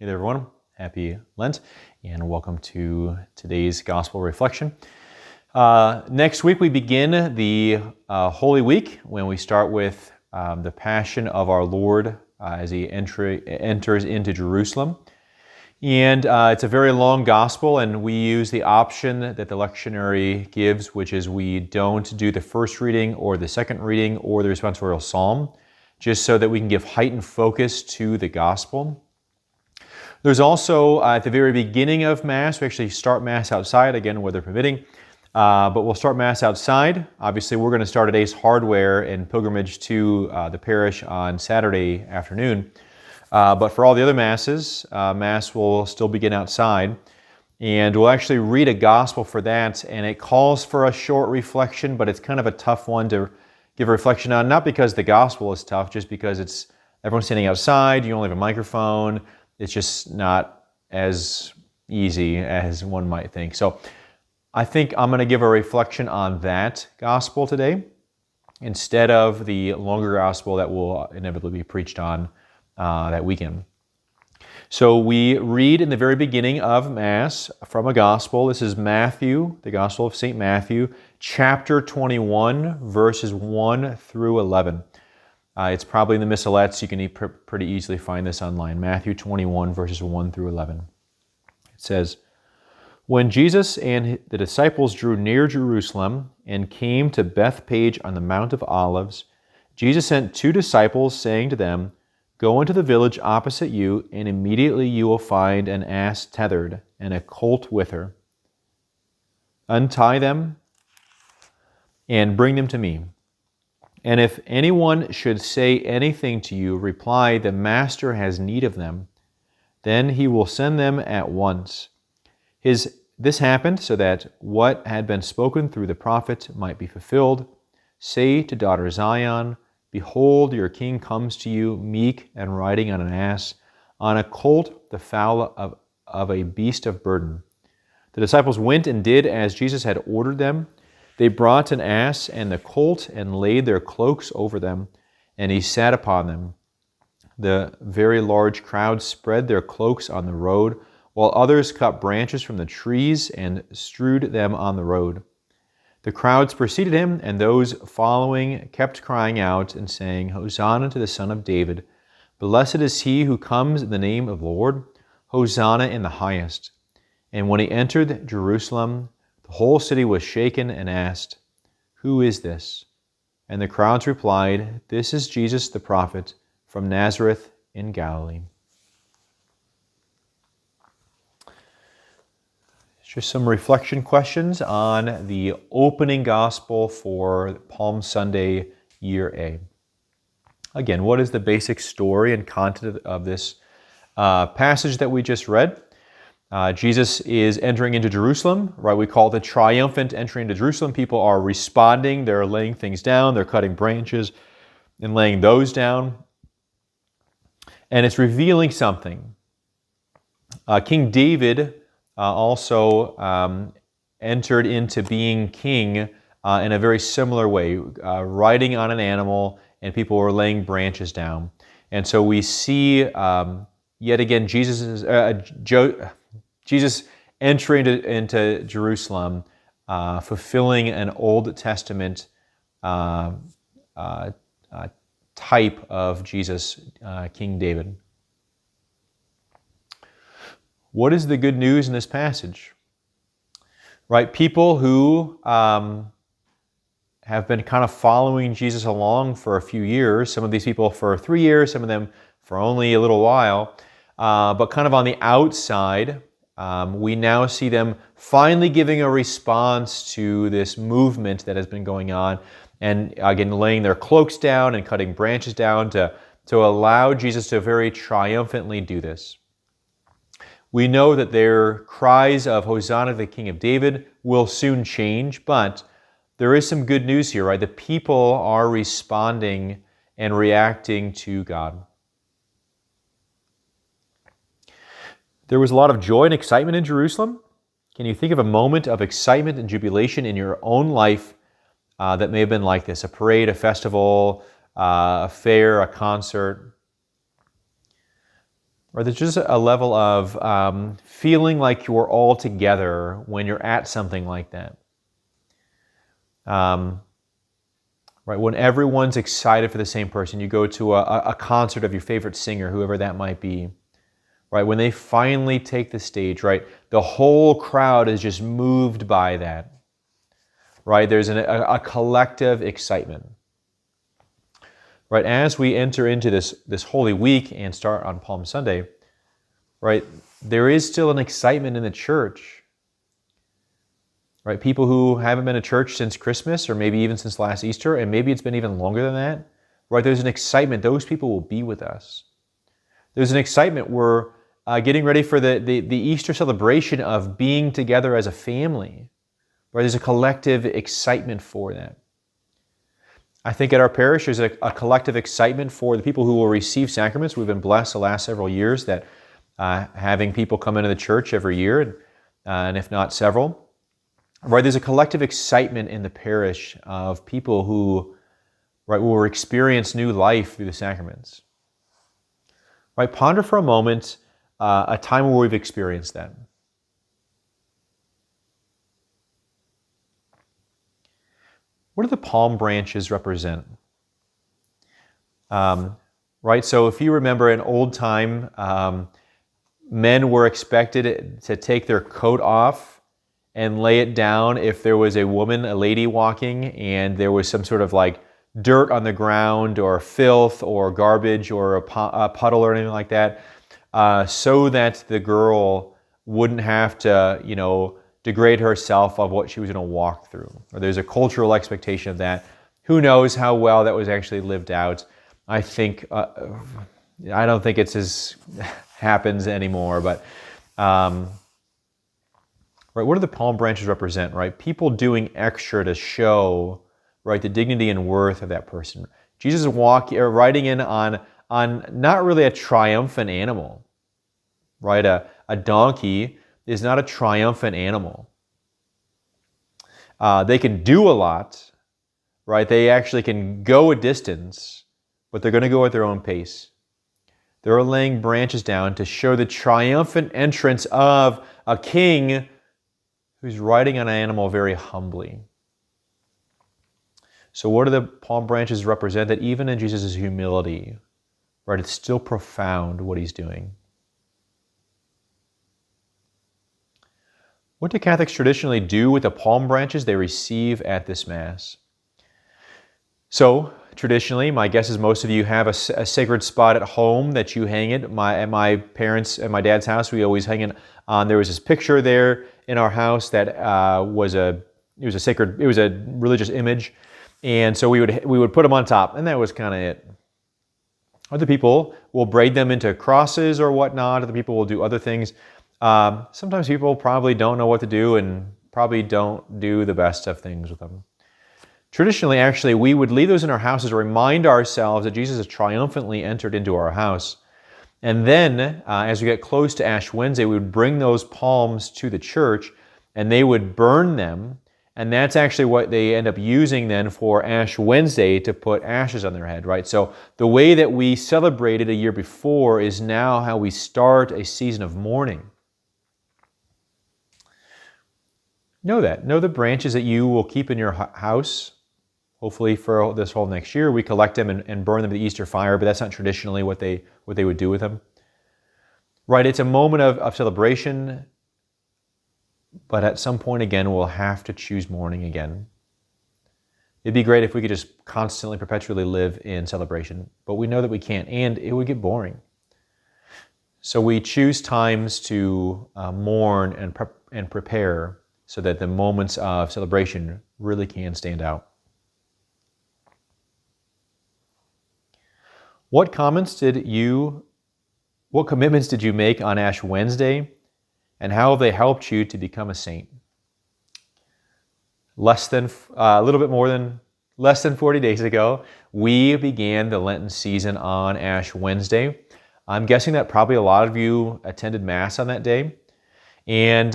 Hey there, everyone. Happy Lent, and welcome to today's Gospel Reflection. Next week, we begin the Holy Week when we start with the Passion of our Lord as He enters into Jerusalem. And it's a very long Gospel, and we use the option that the lectionary gives, which is we don't do the first reading or the second reading or the responsorial psalm, just so that we can give heightened focus to the Gospel. There's also, at the very beginning of Mass, we actually start Mass outside, again, weather permitting, but we'll start Mass outside. Obviously, we're going to start at Ace Hardware and pilgrimage to the parish on Saturday afternoon. But for all the other Masses, Mass will still begin outside. And we'll actually read a Gospel for that, and it calls for a short reflection, but it's kind of a tough one to give a reflection on, not because the Gospel is tough, just because everyone's standing outside, you only have a microphone. It's just not as easy as one might think. So I think I'm going to give a reflection on that Gospel today instead of the longer Gospel that will inevitably be preached on that weekend. So we read in the very beginning of Mass from a Gospel. This is Matthew, the Gospel of St. Matthew, chapter 21, verses 1 through 11. It's probably in the Missalettes. You can pretty easily find this online. Matthew 21, verses 1 through 11. It says, "When Jesus and the disciples drew near Jerusalem and came to Bethphage on the Mount of Olives, Jesus sent 2 disciples, saying to them, 'Go into the village opposite you, and immediately you will find an ass tethered and a colt with her. Untie them and bring them to me. And if anyone should say anything to you, reply, the Master has need of them. Then he will send them at once.' This happened so that what had been spoken through the prophet might be fulfilled. Say to daughter Zion, behold, your king comes to you, meek and riding on an ass, on a colt, the foal of a beast of burden." The disciples went and did as Jesus had ordered them. They brought an ass and the colt and laid their cloaks over them, and he sat upon them. The very large crowd spread their cloaks on the road, while others cut branches from the trees and strewed them on the road. The crowds preceded him, and those following kept crying out and saying, "Hosanna to the Son of David! Blessed is he who comes in the name of the Lord! Hosanna in the highest!" And when he entered Jerusalem, the whole city was shaken and asked, "Who is this?" And the crowds replied, "This is Jesus the prophet from Nazareth in Galilee." Just some reflection questions on the opening Gospel for Palm Sunday, Year A. Again, what is the basic story and content of this passage that we just read? Jesus is entering into Jerusalem, right? We call it the triumphant entry into Jerusalem. People are responding. They're laying things down. They're cutting branches and laying those down. And it's revealing something. King David also entered into being king in a very similar way, riding on an animal, and people were laying branches down. And so we see yet again Jesus entering into Jerusalem, fulfilling an Old Testament type of Jesus, King David. What is the good news in this passage? Right, people who have been kind of following Jesus along for a few years, some of these people for 3 years, some of them for only a little while, but kind of on the outside, we now see them finally giving a response to this movement that has been going on, and again, laying their cloaks down and cutting branches down to allow Jesus to very triumphantly do this. We know that their cries of Hosanna to the King of David will soon change, but there is some good news here, right? The people are responding and reacting to God. There was a lot of joy and excitement in Jerusalem. Can you think of a moment of excitement and jubilation in your own life that may have been like this? A parade, a festival, a fair, a concert? Right? There's just a level of feeling like you're all together when you're at something like that. Right? When everyone's excited for the same person, you go to a concert of your favorite singer, whoever that might be. Right? When they finally take the stage, right? The whole crowd is just moved by that. Right? There's a collective excitement. Right? As we enter into this Holy Week and start on Palm Sunday, right? There is still an excitement in the church. Right? People who haven't been to church since Christmas, or maybe even since last Easter, and maybe it's been even longer than that. Right? There's an excitement. Those people will be with us. There's an excitement. We're getting ready for the Easter celebration of being together as a family. Right? There's a collective excitement for that. I think at our parish there's a collective excitement for the people who will receive sacraments. We've been blessed the last several years that having people come into the church every year, and if not several. Right? There's a collective excitement in the parish of people who, right, will experience new life through the sacraments. Right? Ponder for a moment a time where we've experienced that. What do the palm branches represent? Right? So if you remember in old time, men were expected to take their coat off and lay it down if there was a woman, a lady walking, and there was some sort of like dirt on the ground or filth or garbage or a puddle or anything like that, so that the girl wouldn't have to, degrade herself of what she was going to walk through. Or there's a cultural expectation of that. Who knows how well that was actually lived out? I don't think it's as happens anymore, but right, what do the palm branches represent, right? People doing extra to show, right, the dignity and worth of that person. Jesus is riding in on not really a triumphant animal, right? A donkey is not a triumphant animal. They can do a lot, right? They actually can go a distance, but they're going to go at their own pace. They're laying branches down to show the triumphant entrance of a king who's riding on an animal very humbly. So what do the palm branches represent? That even in Jesus' humility, right, it's still profound what he's doing. What do Catholics traditionally do with the palm branches they receive at this Mass? So, traditionally, my guess is most of you have a sacred spot at home that you hang it. At my parents' and my dad's house, we always hang it on. There was this picture there in our house that was a religious image, and so we would put them on top, and that was kind of it. Other people will braid them into crosses or whatnot. Other people will do other things. Sometimes people probably don't know what to do and probably don't do the best of things with them. Traditionally, actually, we would leave those in our houses to remind ourselves that Jesus has triumphantly entered into our house. And then, as we get close to Ash Wednesday, we would bring those palms to the church and they would burn them. And that's actually what they end up using then for Ash Wednesday, to put ashes on their head, right? So the way that we celebrated a year before is now how we start a season of mourning. Know that. Know the branches that you will keep in your house. Hopefully for this whole next year, we collect them and burn them at the Easter fire, but that's not traditionally what they would do with them. Right, it's a moment of celebration, but at some point again, we'll have to choose mourning again. It'd be great if we could just constantly, perpetually live in celebration, but we know that we can't, and it would get boring. So we choose times to mourn and prepare so that the moments of celebration really can stand out. What commitments did you make on Ash Wednesday, and how have they helped you to become a saint? Less than 40 days ago, we began the Lenten season on Ash Wednesday. I'm guessing that probably a lot of you attended Mass on that day and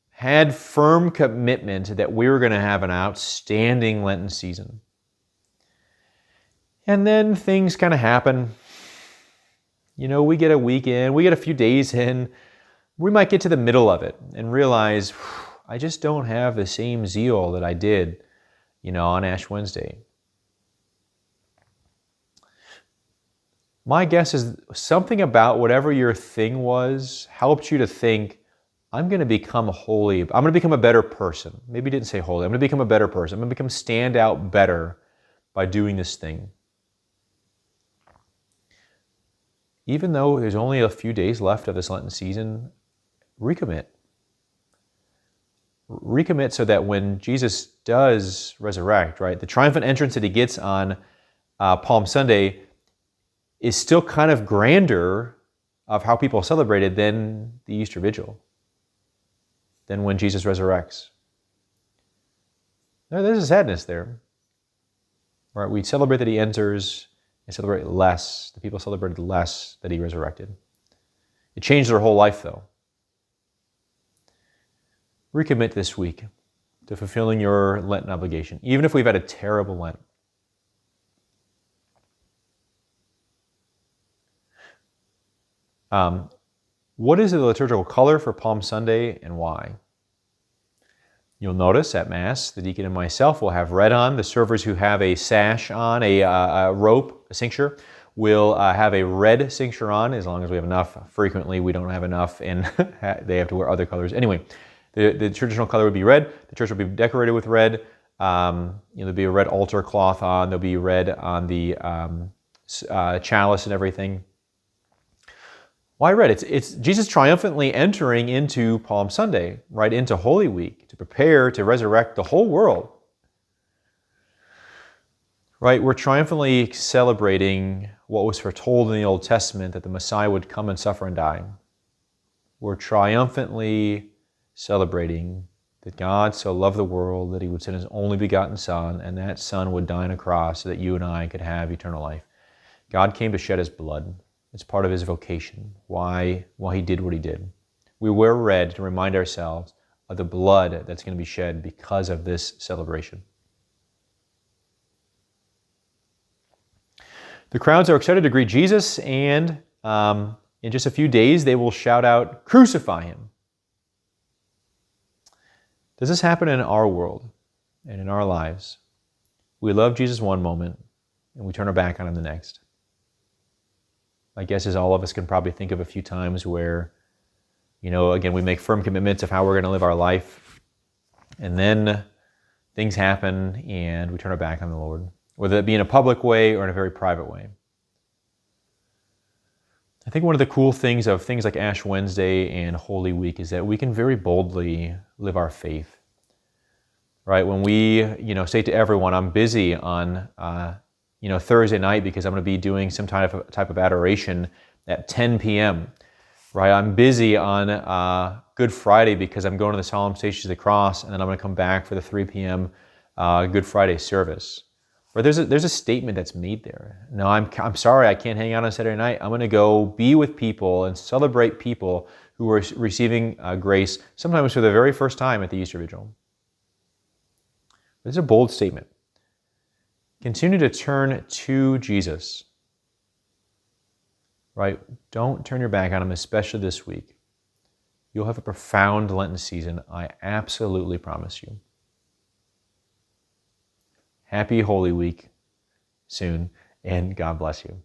had firm commitment that we were going to have an outstanding Lenten season. And then things kind of happen. we get a week in, we get a few days in, we might get to the middle of it and realize, I just don't have the same zeal that I did, on Ash Wednesday. My guess is something about whatever your thing was helped you to think, I'm going to become holy. I'm going to become a better person. Maybe you didn't say holy. I'm going to become a better person. I'm going to become stand out better by doing this thing. Even though there's only a few days left of this Lenten season, recommit. Recommit so that when Jesus does resurrect, right, the triumphant entrance that he gets on Palm Sunday is still kind of grander of how people celebrated than the Easter Vigil, than when Jesus resurrects. Now, there's a sadness there. Right? We celebrate that he enters and celebrate less. The people celebrated less that he resurrected. It changed their whole life, though. Recommit this week to fulfilling your Lenten obligation, even if we've had a terrible Lent. What is the liturgical color for Palm Sunday and why? You'll notice at Mass, the deacon and myself will have red on. The servers who have a sash on, a rope, a cincture, will have a red cincture on as long as we have enough. Frequently, we don't have enough, and they have to wear other colors. Anyway, the traditional color would be red. The church will be decorated with red. There'll be a red altar cloth on. There'll be red on the chalice and everything. Why red? It's Jesus triumphantly entering into Palm Sunday, right into Holy Week, to prepare to resurrect the whole world. Right? We're triumphantly celebrating what was foretold in the Old Testament, that the Messiah would come and suffer and die. We're triumphantly celebrating that God so loved the world that he would send his only begotten Son, and that Son would die on a cross so that you and I could have eternal life. God came to shed his blood. It's part of his vocation, why he did what he did. We wear red to remind ourselves of the blood that's going to be shed because of this celebration. The crowds are excited to greet Jesus, and in just a few days they will shout out, "Crucify him." Does this happen in our world and in our lives? We love Jesus one moment, and we turn our back on him the next. My guess is all of us can probably think of a few times where, again, we make firm commitments of how we're going to live our life, and then things happen and we turn our back on the Lord, whether that be in a public way or in a very private way. I think one of the cool things of things like Ash Wednesday and Holy Week is that we can very boldly live our faith. Right? When we, say to everyone, I'm busy on Thursday night because I'm going to be doing some type of adoration at 10 p.m. Right? I'm busy on Good Friday because I'm going to the Solemn Stations of the Cross, and then I'm going to come back for the 3 p.m. Good Friday service. Right? There's a statement that's made there. No, I'm sorry, I can't hang out on Saturday night. I'm going to go be with people and celebrate people who are receiving grace, sometimes for the very first time at the Easter Vigil. This is a bold statement. Continue to turn to Jesus. Right? Don't turn your back on him, especially this week. You'll have a profound Lenten season, I absolutely promise you. Happy Holy Week soon, and God bless you.